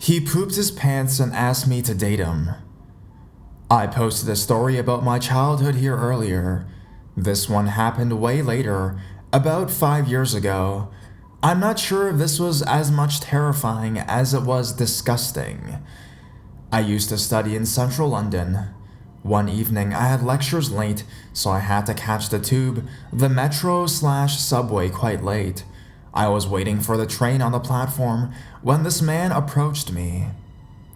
He pooped his pants and asked me to date him. I posted a story about my childhood here earlier. This one happened way later, about 5 years ago. I'm not sure if this was as much terrifying as it was disgusting. I used to study in central London. One evening I had lectures late, so I had to catch the tube, the metro/subway quite late. I was waiting for the train on the platform when this man approached me.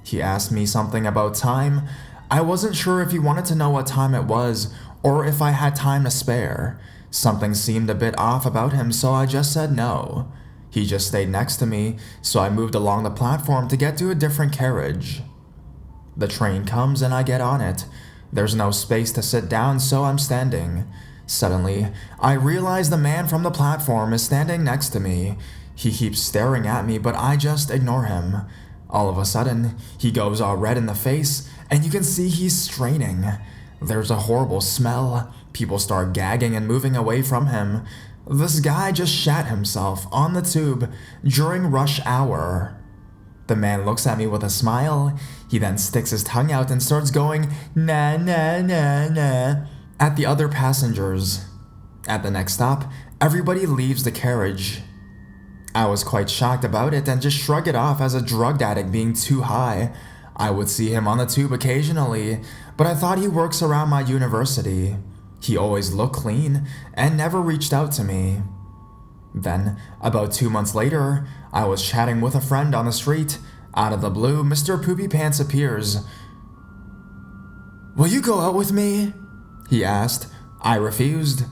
He asked me something about time. I wasn't sure if he wanted to know what time it was or if I had time to spare. Something seemed a bit off about him, so I just said no. He just stayed next to me, so I moved along the platform to get to a different carriage. The train comes and I get on it. There's no space to sit down, so I'm standing. Suddenly, I realize the man from the platform is standing next to me. He keeps staring at me, but I just ignore him. All of a sudden, he goes all red in the face, and you can see he's straining. There's a horrible smell. People start gagging and moving away from him. This guy just shat himself on the tube during rush hour. The man looks at me with a smile. He then sticks his tongue out and starts going na na na na at the other passengers. At the next stop, everybody leaves the carriage. I was quite shocked about it and just shrugged it off as a drug addict being too high. I would see him on the tube occasionally, but I thought he works around my university. He always looked clean and never reached out to me. Then, about 2 months later, I was chatting with a friend on the street. Out of the blue, Mr. Poopy Pants appears. "Will you go out with me?" he asked. I refused.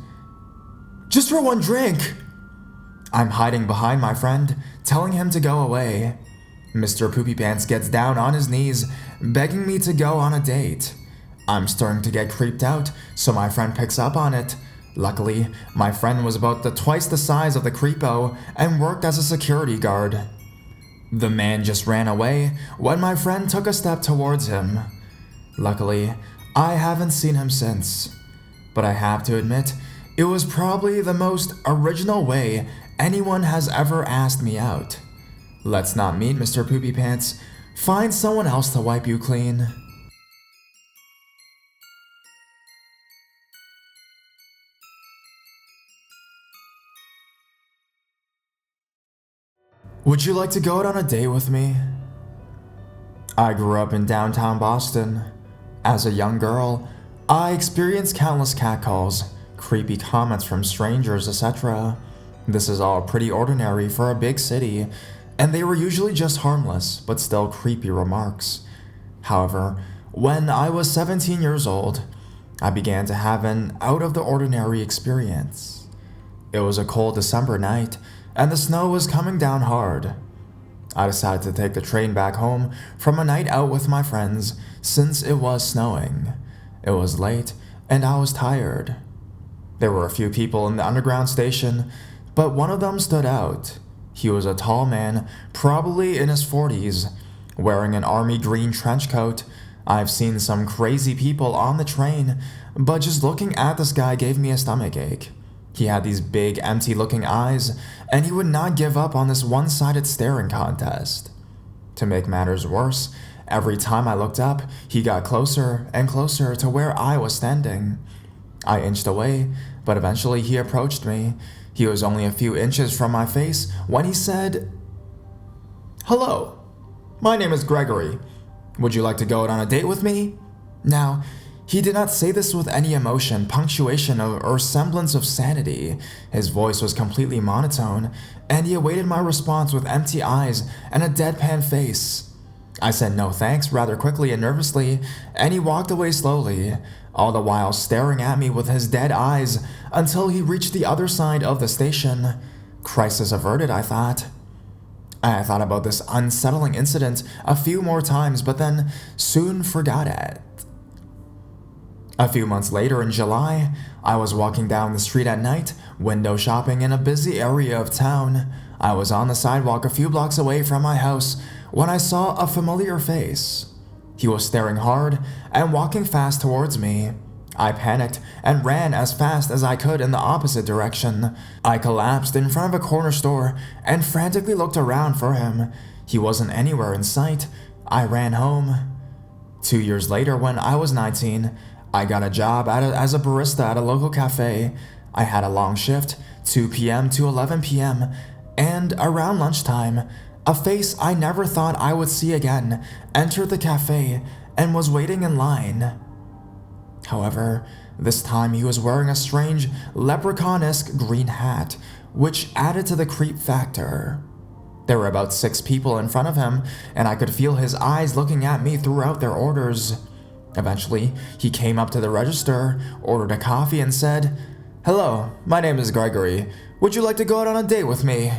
"Just for one drink." I'm hiding behind my friend, telling him to go away. Mr. Poopy Pants gets down on his knees, begging me to go on a date. I'm starting to get creeped out, so my friend picks up on it. Luckily, my friend was about twice the size of the creepo and worked as a security guard. The man just ran away when my friend took a step towards him. Luckily, I haven't seen him since. But I have to admit, it was probably the most original way anyone has ever asked me out. Let's not meet, Mr. Poopy Pants. Find someone else to wipe you clean. Would you like to go out on a date with me? I grew up in downtown Boston. As a young girl, I experienced countless catcalls, creepy comments from strangers, etc. This is all pretty ordinary for a big city, and they were usually just harmless, but still creepy remarks. However, when I was 17 years old, I began to have an out-of-the-ordinary experience. It was a cold December night, and the snow was coming down hard. I decided to take the train back home from a night out with my friends since it was snowing. It was late, and I was tired. There were a few people in the underground station, but one of them stood out. He was a tall man, probably in his 40s, wearing an army green trench coat. I've seen some crazy people on the train, but just looking at this guy gave me a stomachache. He had these big, empty-looking eyes, and he would not give up on this one-sided staring contest. To make matters worse, every time I looked up, he got closer and closer to where I was standing. I inched away, but eventually he approached me. He was only a few inches from my face when he said, "Hello, my name is Gregory. Would you like to go out on a date with me?" Now, he did not say this with any emotion, punctuation, or semblance of sanity. His voice was completely monotone, and he awaited my response with empty eyes and a deadpan face. I said no thanks rather quickly and nervously, and he walked away slowly, all the while staring at me with his dead eyes until he reached the other side of the station. Crisis averted, I thought. I thought about this unsettling incident a few more times, but then soon forgot it. A few months later in July, I was walking down the street at night, window shopping in a busy area of town. I was on the sidewalk a few blocks away from my house when I saw a familiar face. He was staring hard and walking fast towards me. I panicked and ran as fast as I could in the opposite direction. I collapsed in front of a corner store and frantically looked around for him. He wasn't anywhere in sight. I ran home. 2 years later, when I was 19, I got a job as a barista at a local cafe. I had a long shift, 2 p.m. to 11 p.m., and around lunchtime, a face I never thought I would see again entered the cafe and was waiting in line. However, this time he was wearing a strange, leprechaun-esque green hat, which added to the creep factor. There were about 6 people in front of him, and I could feel his eyes looking at me throughout their orders. Eventually, he came up to the register, ordered a coffee, and said, "Hello, my name is Gregory. Would you like to go out on a date with me?"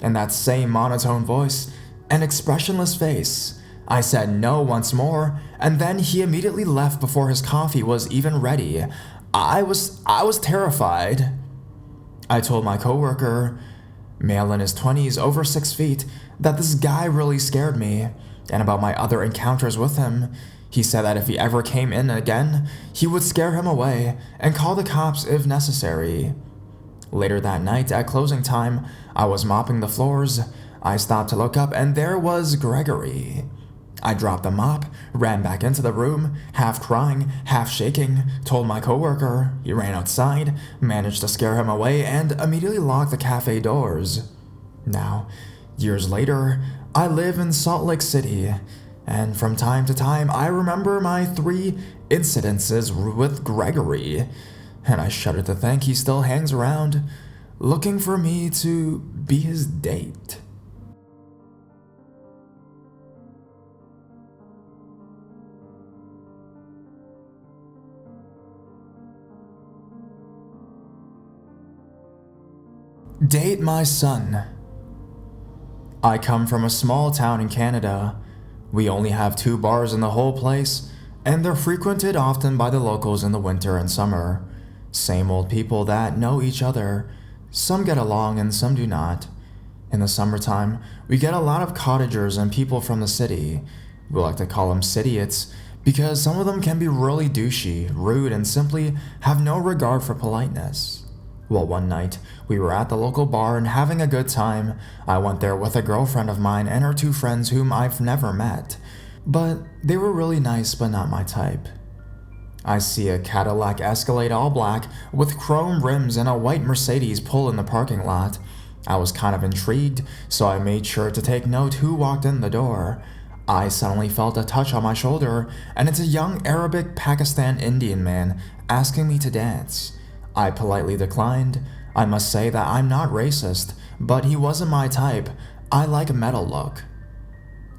In that same monotone voice and expressionless face, I said no once more, and then he immediately left before his coffee was even ready. I was terrified. I told my coworker, male in his 20s, over 6 feet, that this guy really scared me, and about my other encounters with him. He said that if he ever came in again, he would scare him away and call the cops if necessary. Later that night, at closing time, I was mopping the floors. I stopped to look up, and there was Gregory. I dropped the mop, ran back into the room, half crying, half shaking, told my coworker. He ran outside, managed to scare him away, and immediately locked the cafe doors. Now, years later, I live in Salt Lake City, and from time to time, I remember my 3 incidences with Gregory, and I shudder to think he still hangs around, looking for me to be his date. Date my son. I come from a small town in Canada. We only have 2 bars in the whole place, and they're frequented often by the locals in the winter and summer. Same old people that know each other. Some get along and some do not. In the summertime, we get a lot of cottagers and people from the city. We like to call them cityites because some of them can be really douchey, rude, and simply have no regard for politeness. Well, one night, we were at the local bar and having a good time. I went there with a girlfriend of mine and her 2 friends whom I've never met. But they were really nice, but not my type. I see a Cadillac Escalade all black with chrome rims and a white Mercedes pull in the parking lot. I was kind of intrigued, so I made sure to take note who walked in the door. I suddenly felt a touch on my shoulder, and it's a young Arabic Pakistan Indian man asking me to dance. I politely declined. I must say that I'm not racist, but he wasn't my type. I like a metal look.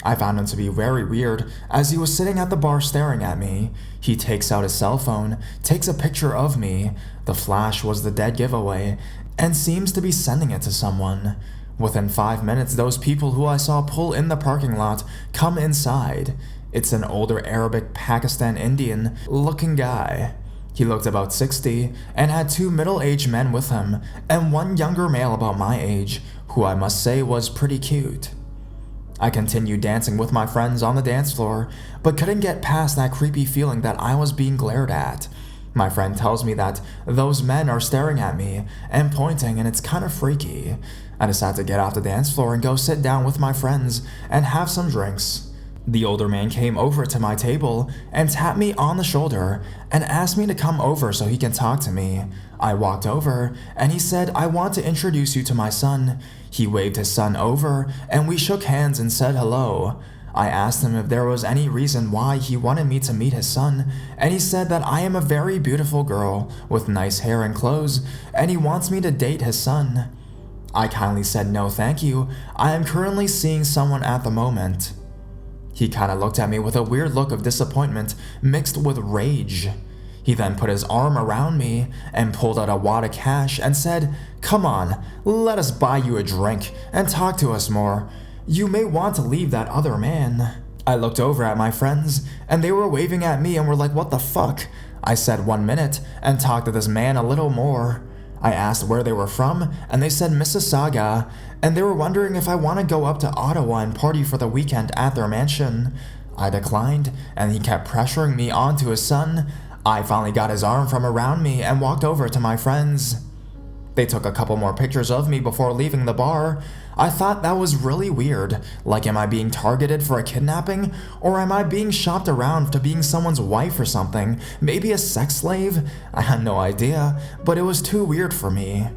I found him to be very weird as he was sitting at the bar staring at me. He takes out his cell phone, takes a picture of me. The flash was the dead giveaway, and seems to be sending it to someone. Within 5 minutes, those people who I saw pull in the parking lot come inside. It's an older Arabic Pakistan Indian looking guy. He looked about 60 and had 2 middle-aged men with him and 1 younger male about my age, who I must say was pretty cute. I continued dancing with my friends on the dance floor, but couldn't get past that creepy feeling that I was being glared at. My friend tells me that those men are staring at me and pointing, and it's kind of freaky. I decided to get off the dance floor and go sit down with my friends and have some drinks. The older man came over to my table and tapped me on the shoulder and asked me to come over so he can talk to me. I walked over and he said, "I want to introduce you to my son." He waved his son over and we shook hands and said hello. I asked him if there was any reason why he wanted me to meet his son, and he said that I am a very beautiful girl with nice hair and clothes, and he wants me to date his son. I kindly said no thank you, I am currently seeing someone at the moment. He kinda looked at me with a weird look of disappointment mixed with rage. He then put his arm around me and pulled out a wad of cash and said, "Come on, let us buy you a drink and talk to us more. You may want to leave that other man." I looked over at my friends and they were waving at me and were like, "What the fuck?" I said 1 minute and talked to this man a little more. I asked where they were from and they said Mississauga, and they were wondering if I want to go up to Ottawa and party for the weekend at their mansion. I declined and he kept pressuring me onto his son. I finally got his arm from around me and walked over to my friends. They took a couple more pictures of me before leaving the bar. I thought that was really weird. Like, am I being targeted for a kidnapping? Or am I being shopped around to being someone's wife or something? Maybe a sex slave? I had no idea, but it was too weird for me.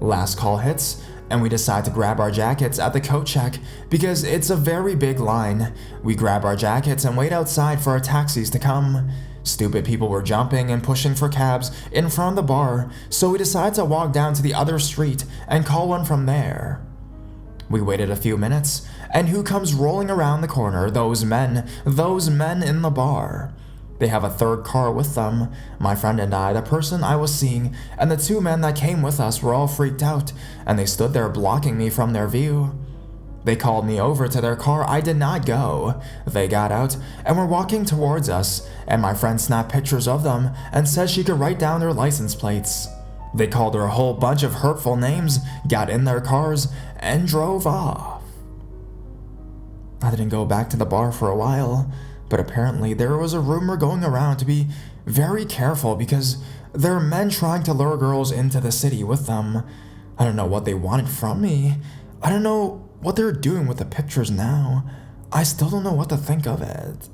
Last call hits, and we decide to grab our jackets at the coat check because it's a very big line. We grab our jackets and wait outside for our taxis to come. Stupid people were jumping and pushing for cabs in front of the bar, so we decided to walk down to the other street and call one from there. We waited a few minutes, and who comes rolling around the corner? Those men in the bar. They have a third car with them. My friend and I, the person I was seeing, and the two men that came with us were all freaked out, and they stood there blocking me from their view. They called me over to their car. I did not go. They got out and were walking towards us, and my friend snapped pictures of them and said she could write down their license plates. They called her a whole bunch of hurtful names, got in their cars, and drove off. I didn't go back to the bar for a while, but apparently there was a rumor going around to be very careful because there are men trying to lure girls into the city with them. I don't know what they wanted from me. I don't know what they're doing with the pictures now. I still don't know what to think of it.